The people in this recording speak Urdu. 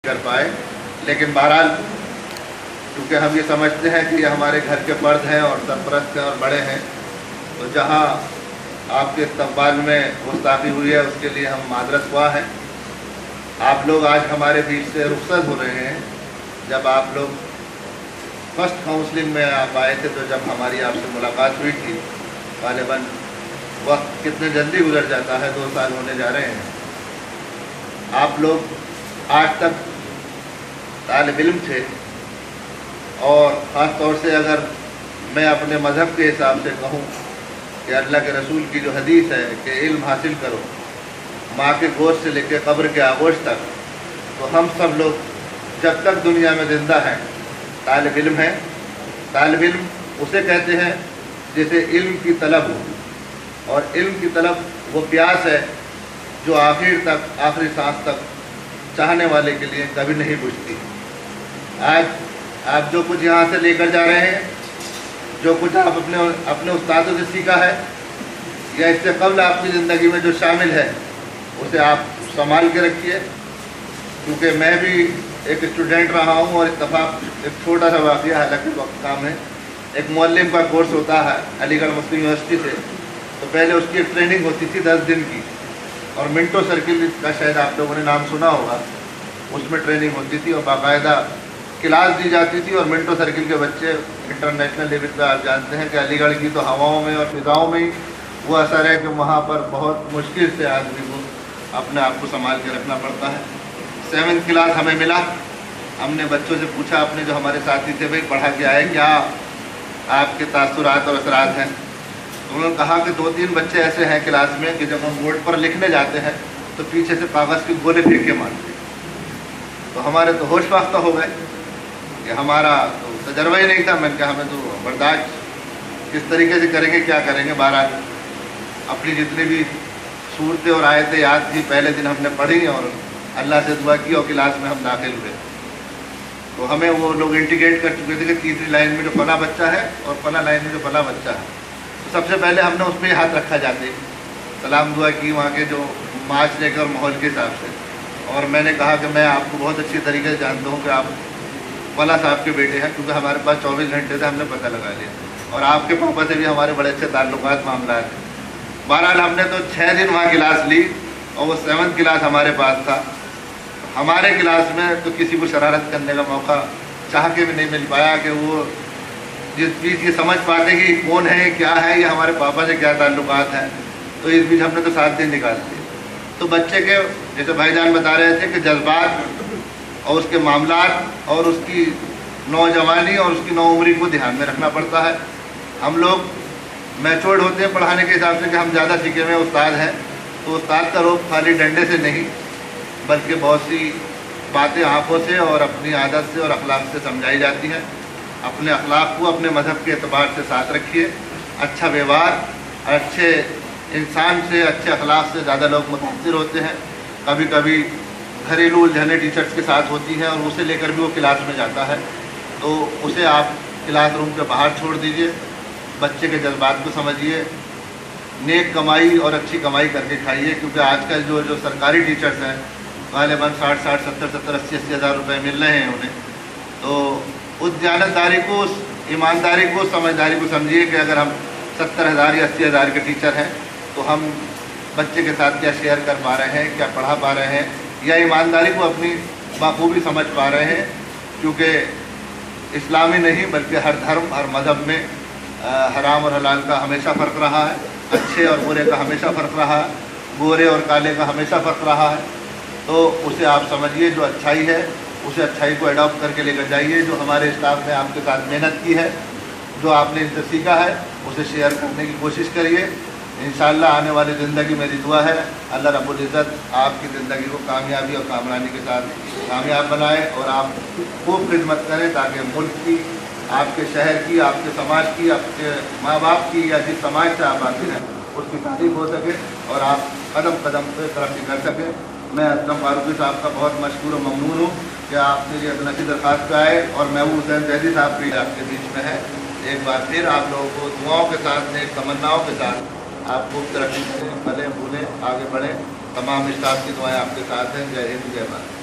کر پائے، لیکن بہرحال کیونکہ ہم یہ سمجھتے ہیں کہ یہ ہمارے گھر کے فرد ہیں اور سرپرست ہیں اور بڑے ہیں، تو جہاں آپ کے استقبال میں گستاخی ہوئی ہے اس کے لیے ہم معذرت خواہ ہیں۔ آپ لوگ آج ہمارے بیچ سے رخصت ہو رہے ہیں۔ جب آپ لوگ فرسٹ کاؤنسلنگ میں آپ آئے تھے تو جب ہماری آپ سے ملاقات ہوئی تھی، غالباً وقت کتنے جلدی گزر جاتا ہے، 2 سال ہونے جا رہے ہیں۔ آپ لوگ آج تک طالب علم تھے، اور خاص طور سے اگر میں اپنے مذہب کے حساب سے کہوں کہ اللہ کے رسول کی جو حدیث ہے کہ علم حاصل کرو ماں کے گوشت سے لے کے قبر کے آغوش تک، تو ہم سب لوگ جب تک دنیا میں زندہ ہیں طالب علم ہیں۔ طالب علم اسے کہتے ہیں جسے علم کی طلب ہو، اور علم کی طلب وہ پیاس ہے جو آخر تک، آخری سانس تک چاہنے والے کے لیے کبھی نہیں بجھتی۔ آج آپ جو کچھ یہاں سے لے کر جا رہے ہیں، جو کچھ آپ اپنے استادوں سے سیکھا ہے، یا اس سے قبل آپ کی زندگی میں جو شامل ہے، اسے آپ سنبھال کے رکھیے۔ کیونکہ میں بھی ایک اسٹوڈنٹ رہا ہوں، اور اتفاق ایک چھوٹا سا واقعہ حالانکہ وقت کام ہے، ایک معلم کا کورس ہوتا ہے علی گڑھ مسلم یونیورسٹی سے، تو پہلے اس کی ایک ٹریننگ ہوتی تھی 10 دن کی، اور منٹو سرکل کا شاید آپ لوگوں نے نام سنا ہوگا، اس میں ٹریننگ ہوتی تھی اور باقاعدہ کلاس دی جاتی تھی، اور منٹو سرکل کے بچے انٹرنیشنل لیول پہ آپ جانتے ہیں کہ علی گڑھ کی تو ہواؤں میں اور فضاؤں میں ہی وہ اثر ہے کہ وہاں پر بہت مشکل سے آدمی کو اپنے آپ کو سنبھال کے رکھنا پڑتا ہے۔ 7 کلاس ہمیں ملا، ہم نے بچوں سے پوچھا، اپنے جو ہمارے ساتھی تھے، بھائی پڑھا کے آئے، کیا آپ کے تاثرات اور اثرات ہیں؟ انہوں نے کہا کہ 2-3 بچے ایسے ہیں کلاس میں کہ جب ہم بورڈ پر لکھنے جاتے ہیں تو پیچھے سے کاغذ کے گولے پھینک کے مارتے ہیں۔ تو ہمارے تو ہوش باختہ ہو گئے کہ ہمارا تو تجربہ ہی نہیں تھا۔ میں نے کہا ہمیں تو برداشت کس طریقے سے کریں گے، کیا کریں گے۔ بہرحال اپنی جتنی بھی صورتیں اور آیتیں یاد تھی پہلے دن ہم نے پڑھی، اور اللہ سے دعا کی، اور کلاس میں ہم داخل ہوئے تو ہمیں وہ لوگ انڈیکیٹ کر چکے تھے کہ تیسری لائن میں جو فلاں بچہ ہے اور فلاں لائن میں جو فلاں بچہ ہے، تو سب سے پہلے ہم نے اس پہ ہاتھ رکھا جاتے، سلام دعا کی وہاں کے جو معاشرے کے اور ماحول کے حساب سے، اور میں نے کہا کہ میں آپ کو بہت اچھی طریقے سے جانتا ہوں کہ آپ فلاں صاحب کے بیٹے ہیں، کیونکہ ہمارے پاس 24 گھنٹے سے ہم نے پتہ لگا لیا، اور آپ کے پاپا سے بھی ہمارے بڑے اچھے تعلقات، معاملات ہیں۔ بہرحال ہم نے تو 6 دن وہاں کلاس لی، اور وہ 7 کلاس ہمارے پاس تھا۔ ہمارے کلاس میں تو کسی کو شرارت کرنے کا موقع چاہ کے بھی نہیں مل پایا کہ وہ جس بیچ یہ سمجھ پاتے کہ کون ہے، کیا ہے، یا ہمارے پاپا سے کیا تعلقات ہیں، تو اس بیچ ہم نے تو 7 دن نکال دیے۔ تو بچے کے جیسے بھائی جان بتا رہے تھے کہ جذبات اور اس کے معاملات اور اس کی نوجوانی اور اس کی نوعمری کو دھیان میں رکھنا پڑتا ہے۔ ہم لوگ میچورڈ ہوتے ہیں پڑھانے کے حساب سے کہ ہم زیادہ سیکھے ہوئے استاد ہیں، تو استاد کا روپ خالی ڈنڈے سے نہیں بلکہ بہت سی باتیں آنکھوں سے اور اپنی عادت سے اور اخلاق سے سمجھائی جاتی ہیں۔ اپنے اخلاق کو اپنے مذہب کے اعتبار سے ساتھ رکھیے۔ اچھا ویوہار، اچھے انسان سے، اچھے اخلاق سے زیادہ لوگ متاثر ہوتے ہیں۔ کبھی کبھی گھریلو الجھنیں ٹیچرس کے ساتھ ہوتی ہیں، اور اسے لے کر بھی وہ کلاس میں جاتا ہے، تو اسے آپ کلاس روم کے باہر چھوڑ دیجئے، بچے کے جذبات کو سمجھیے، نیک کمائی اور اچھی کمائی کر کے کھائیے، کیونکہ آج کل جو سرکاری ٹیچرس ہیں غالباً 60 70 80 ہزار روپے مل رہے ہیں انہیں، تو اس دیانتداری کو، اس ایمانداری کو، سمجھداری کو سمجھیے کہ اگر ہم 70,000 یا 80,000 کے ٹیچر ہیں تو ہم بچے کے ساتھ کیا شیئر کر پا رہے ہیں، کیا پڑھا پا رہے ہیں، یا ایمانداری کو اپنی بخوبی سمجھ پا رہے ہیں۔ کیونکہ اسلامی نہیں بلکہ ہر دھرم، ہر مذہب میں حرام اور حلال کا ہمیشہ فرق رہا ہے، اچھے اور برے کا ہمیشہ فرق رہا ہے، گورے اور کالے کا ہمیشہ فرق رہا ہے۔ تو اسے آپ سمجھیے، جو اچھائی ہے اسے اچھائی کو اڈاپٹ کر کے لے کر جائیے۔ جو ہمارے اسٹاف نے آپ کے ساتھ محنت کی ہے، جو آپ نے ان سے سیکھا ہے، اسے شیئر کرنے کی کوشش کریے۔ انشاءاللہ آنے والی زندگی میری دعا ہے اللہ رب العزت آپ کی زندگی کو کامیابی اور کامرانی کے ساتھ کامیاب بنائے، اور آپ خوب خدمت کریں تاکہ ملک کی، آپ کے شہر کی، آپ کے سماج کی، آپ کے ماں باپ کی، یا جس سماج سے آپ آتے ہیں اس کی تعریف ہو سکے، اور آپ قدم قدم پہ ترقی کر سکیں۔ میں اسلم فاروقی صاحب کا بہت مشکور و ممنون ہوں کہ آپ نے یہ اپنا درخواست پہ آئے، اور محبوب حسین زیدی صاحب بھی آپ کے بیچ میں ہے۔ ایک بار پھر آپ لوگوں کو دعاؤں کے ساتھ، نیک تمناؤں کے ساتھ آپ خوب ترقی کریں، پھلیں پھولیں، آگے بڑھیں۔ تمام اسٹاف کی دعائیں آپ کے ساتھ ہیں۔ جے ہند، جے بھارت۔